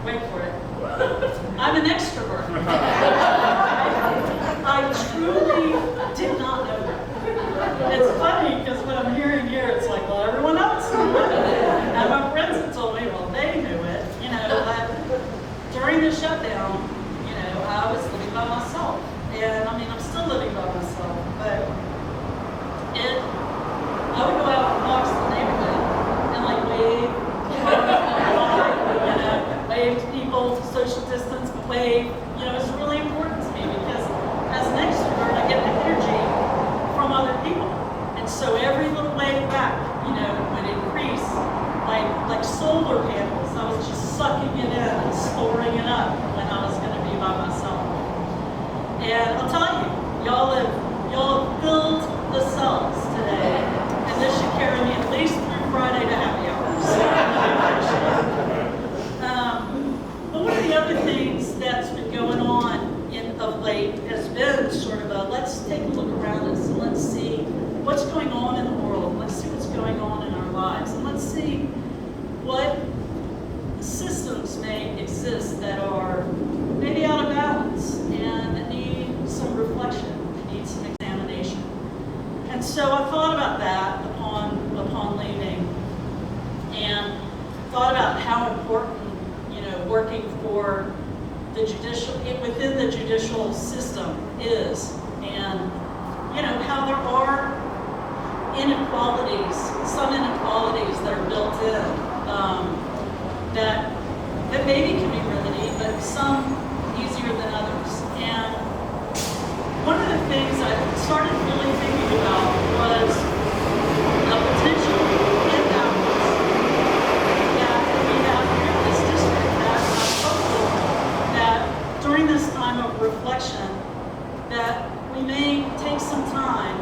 wait for it, I'm an extrovert. I truly did not know that. It's funny because when I'm hearing here, it's like, well, everyone else knew it. And my friends have told me, well, they knew it. You know, during the shutdown, you know, I was living by myself. And I mean, I'm still living by myself, but I would go out and walk to the neighborhood and like wave, you know, wave to people, social distance, wave. You know, it's really important to me because as an extrovert, I get the energy from other people. And so every little wave back, you know, would increase like solar panels. I was just sucking it in and storing it up when I was going to be by myself. And I'll tell you, y'all have filled the cells today, and this should carry me at least through Friday to happy hours. But one of the other things that's been going on of late has been sort of let's take a look around us and let's see what's going on in the world. Let's see what's going on in our lives, and let's see what systems may exist that are maybe out of balance and that need some reflection, need some examination. And so I thought about that upon leaving, and thought about how important, you know, working for the judicial, within the judicial system is, and you know, how there are inequalities, some inequalities that are built in, that maybe can be remedied, but some easier than others. And one of the things I started really thinking about was a potential imbalance that we have here in this district, that I'm hopeful that during this time of reflection that we may take some time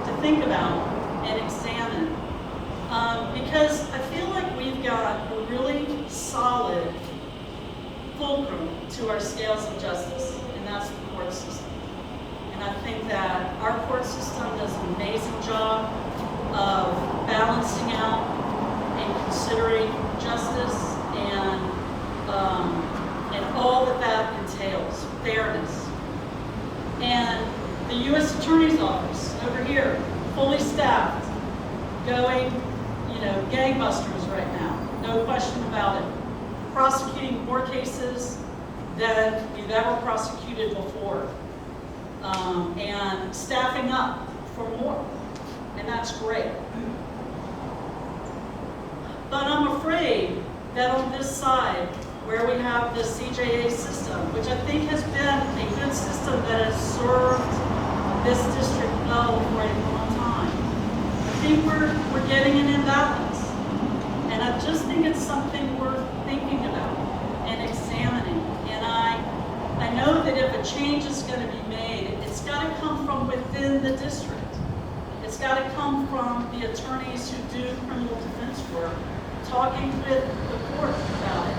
to think about and examine. Because I feel like we've got a really solid fulcrum to our scales of justice, and that's the court system. And I think that our court system does an amazing job of balancing out and considering justice and all that entails, fairness. And the U.S. Attorney's Office over here, fully staffed, going, you know, gangbusters right now, no question about it. Prosecuting more cases than we've ever prosecuted before, and staffing up for more, and that's great. But I'm afraid that on this side, where we have the CJA system, which I think has been a good system that has served this district well for a long time, I think we're getting an imbalance. And I just think it's something worth thinking about and examining. And I know that if a change is going to be made, it's got to come from within the district. It's got to come from the attorneys who do criminal defense work, talking with the court about it.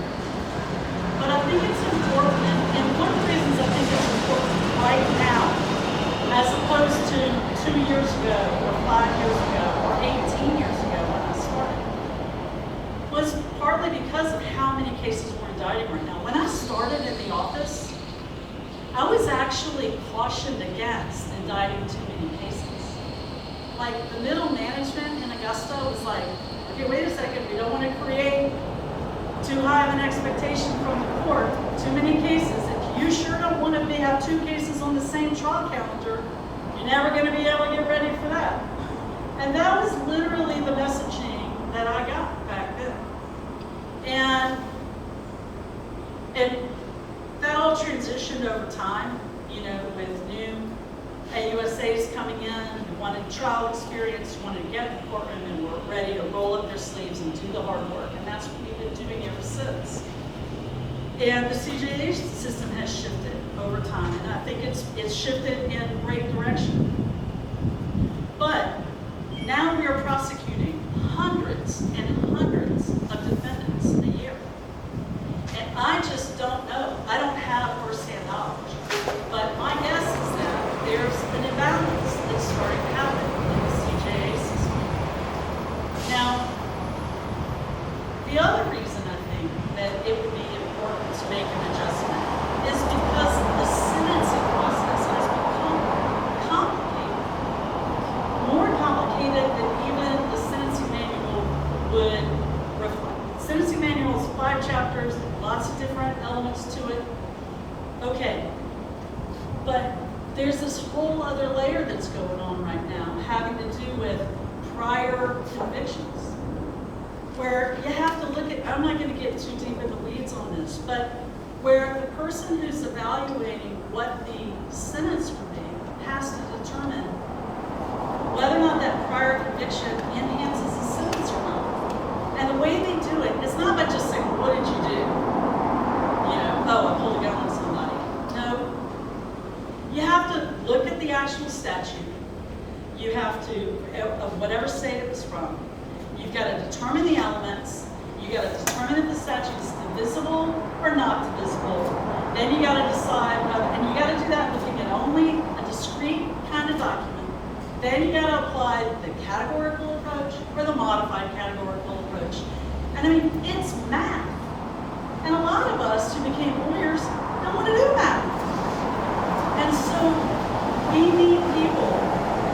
But I think it's important, and one of the reasons I think it's important right now, as opposed to 2 years ago, or 5 years ago, or 18 years ago when I started, was partly because of how many cases we're indicting right now. When I started in the office, I was actually cautioned against indicting too many cases. Like the middle management in Augusta was like, okay, wait a second, we don't want to create too high of an expectation from the court, too many cases. If you sure don't want to have 2 cases on the same trial calendar, you're never going to be able to get ready for that. And that was literally the messaging that I got back then. And that all transitioned over time, you know, with new AUSAs coming in who wanted trial experience, who wanted to get in the courtroom and were ready to roll up their sleeves and do the hard work. And that's what we've been doing ever since. And the CJA system has shifted over time, and I think it's shifted in a great direction. But now we are prosecuting hundreds and hundreds of defendants a year. And I just don't know. I don't have firsthand knowledge. But my guess is that there's an imbalance that's starting to happen in the CJA system. Now, the other reason I think that it would be important elements to it. Okay, but there's this whole other layer that's going on right now having to do with prior convictions, where you have to look at, I'm not going to get too deep in the weeds on this, but where the person who's evaluating what the sentence would be has to determine whether or not that prior conviction enhances the sentence or not. And the way they do it, it's not by just saying, what did you do? You know, oh, I pulled a gun on somebody. No. You have to look at the actual statute. You have to, of whatever state it was from, you've got to determine the elements. You got to determine if the statute is divisible or not divisible. Then you got to decide whether, and you got to do that looking at only a discrete kind of document. Then you got to apply the categorical approach or the modified categorical approach. And I mean, it's math. And a lot of us who became lawyers don't want to do math. And so we need people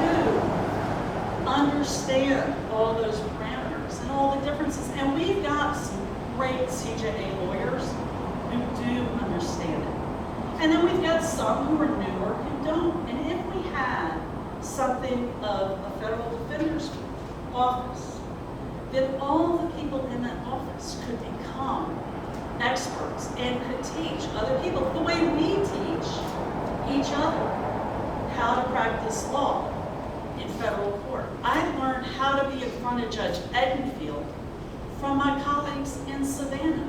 who understand all those parameters and all the differences. And we've got some great CJA lawyers who do understand it. And then we've got some who are newer who don't. And if we had something of a federal defender's office, then all the people in that office could become experts and could teach other people the way we teach each other how to practice law in federal court. I learned how to be in front of Judge Edenfield from my colleagues in Savannah.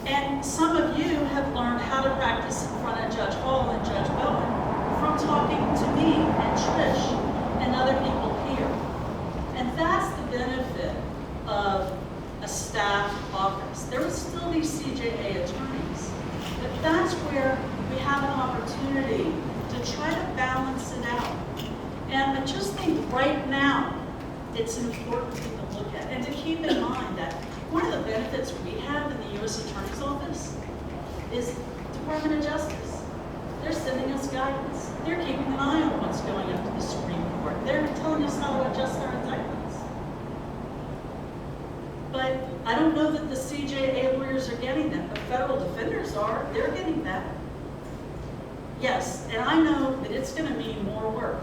And some of you have learned how to practice in front of Judge Hall and Judge Bowen from talking to me and Trish and other people here. And that's the benefit of a staff office. There will still be CJA attorneys, but that's where we have an opportunity to try to balance it out. And I just think right now, it's an important thing to look at and to keep in mind that one of the benefits we have in the U.S. Attorney's Office is Department of Justice. They're sending us guidance. They're keeping an eye on what's going up to the Supreme Court. They're telling us how to adjust our indictments. But I don't know that the CJA lawyers are getting that, but federal defenders are. They're getting that. Yes, and I know that it's going to mean more work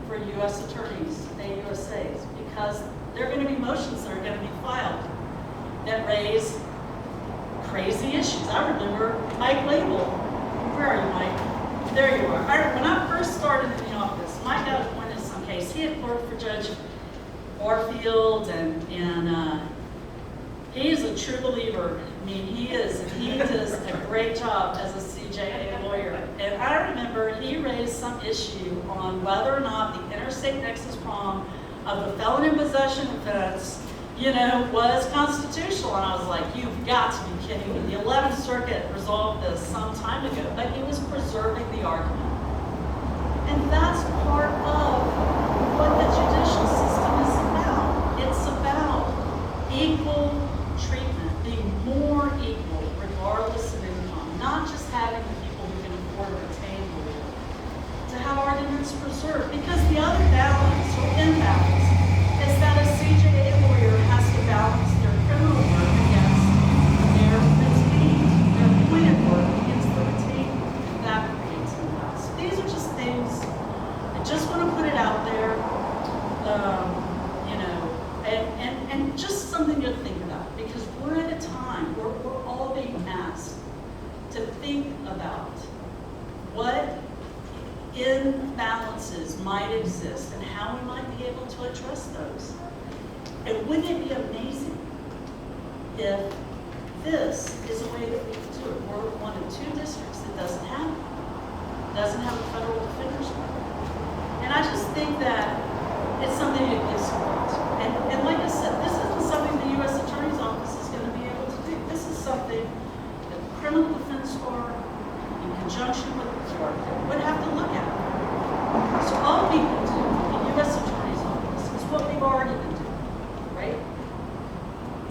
for U.S. attorneys, AUSAs, because there are going to be motions that are going to be filed that raise crazy issues. I remember Mike Label. Where are you, Mike? There you are. When I first started in the office, Mike got appointed to some case. He had worked for Judge Barfield, and he is a true believer. I mean, he does a great job as a CJA lawyer. And I remember he raised some issue on whether or not the interstate nexus prong of the felon in possession offense, was constitutional. And I was like, you've got to be kidding me. The 11th Circuit resolved this some time ago, but he was preserving the argument. And that's part of what the judicial system is about. It's about equal treatment, being more equal regardless of income, not just having the people who can afford to retain the law, to have arguments preserved. Because the other balance or imbalance is that a CJA lawyer has to balance their criminal work against their retained, their appointed work against the retained. That creates imbalance. These are just things, I just want to put it out there, and just something to think about, because we're at a time where we're all being asked to think about what imbalances might exist and how we might be able to address those. And wouldn't it be amazing if this is a way that we can do it? We're one of two districts that doesn't have a federal defender's court. And I just think that it's something to give support to. And like I said, this isn't something the U.S. Attorney's Office is going to be able to do. This is something that the criminal defense bar, in conjunction with the court, would have to look at. So all we can do in the U.S. Attorney's Office is what we've already been doing, right?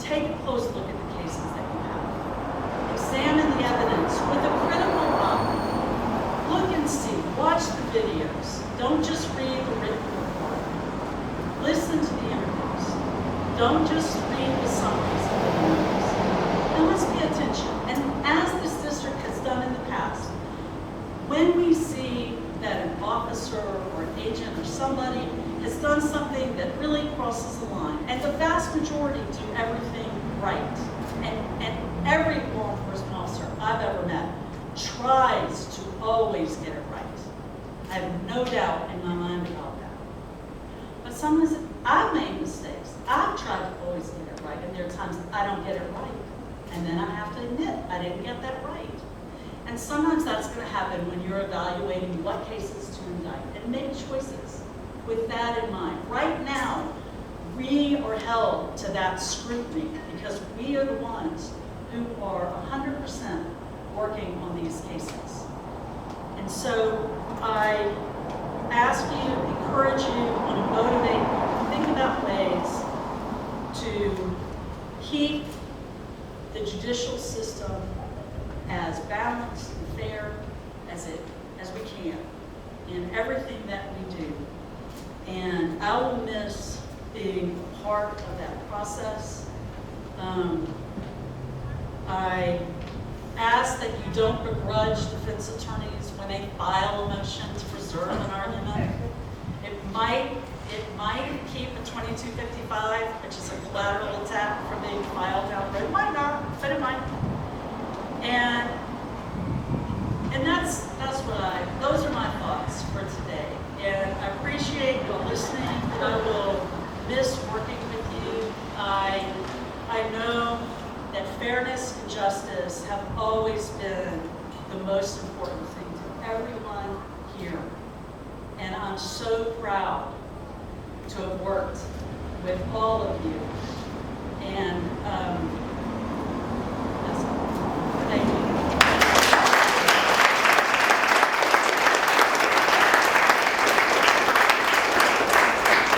Take a close look at the cases that you have. Examine the evidence with a critical eye. Look and see. Watch the videos. Don't just read the written report. Listen to the interviews. Don't just read the summaries of the interviews. And let's pay attention. And as this somebody has done something that really crosses the line, and the vast majority do everything right, and every law enforcement officer I've ever met tries to always get it right. I have no doubt in my mind about that. But sometimes I've made mistakes. I've tried to always get it right, and there are times I don't get it right. And then I have to admit, I didn't get that right. And sometimes that's going to happen when you're evaluating what cases to indict and make choices with that in mind. Right now, we are held to that scrutiny because we are the ones who are 100% working on these cases. And so I ask you, encourage you, want to motivate you, think about ways to keep the judicial system as balanced and fair as we can in everything that we do. And I will miss being a part of that process. I ask that you don't begrudge defense attorneys when they file a motion to preserve an argument. It might keep a 2255, which is a collateral attack, from being filed down the road. It might not, but it might. And those are my thoughts for today. And I appreciate you listening. I will miss working with you. I know that fairness and justice have always been the most important thing to everyone here. And I'm so proud to have worked with all of you. And